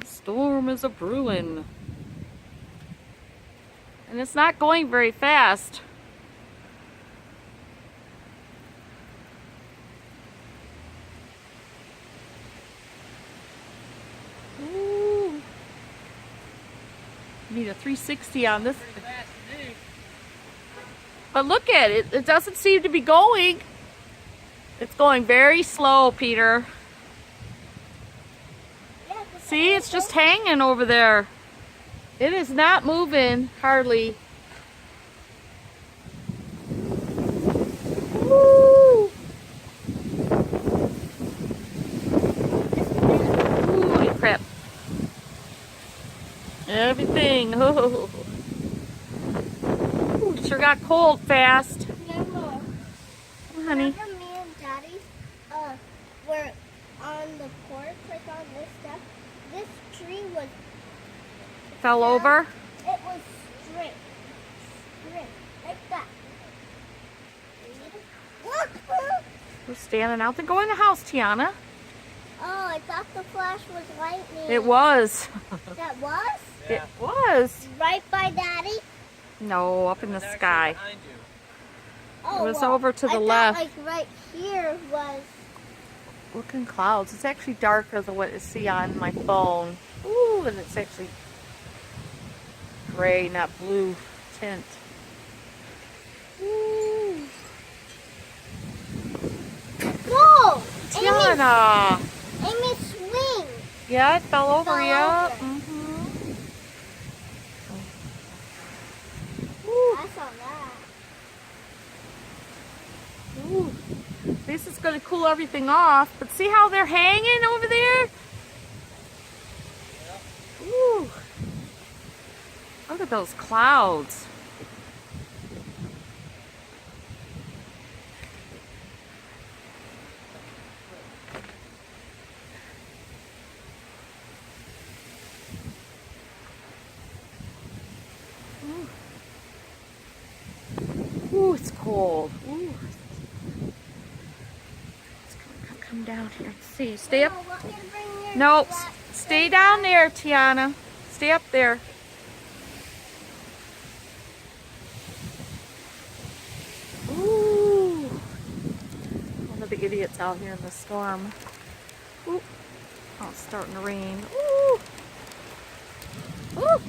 The storm is a brewing. And it's not going very fast. Ooh. Need a 360 on this. But look at it. It doesn't seem to be going. It's going very slow, Peter. See, it's just hanging over there. It is not moving, hardly. Woo! Holy crap. Everything. Oh. Ooh, it sure got cold fast. Remember, Honey. remember me and Daddy were on the porch, like on this stuff? This tree was Fell over. It was straight, like that. Look! We're standing out there. Go in the house, Tiana. Oh, I thought the flash was lightning. It was. That was? It was. Right by Daddy? No, up in the sky. Oh, It was well, over to the I thought, left. like right here was. Looking clouds. It's actually darker than what I see on my phone. Ooh, and it's actually gray, not blue tint. Ooh. Whoa! Tiana! Amy, swing! Yeah, it fell over, Fell yeah. over. Ooh. I saw that. Ooh. This is going to cool everything off, but see how they're hanging over there? Ooh. Look at those clouds. Ooh, it's cold. Ooh. Let's come down here and see. Stay up. Want me to bring your Nope. black- Stay down there, Tiana. Stay up there. Ooh. One of the idiots out here in the storm. Ooh. Oh, it's starting to rain. Ooh. Ooh.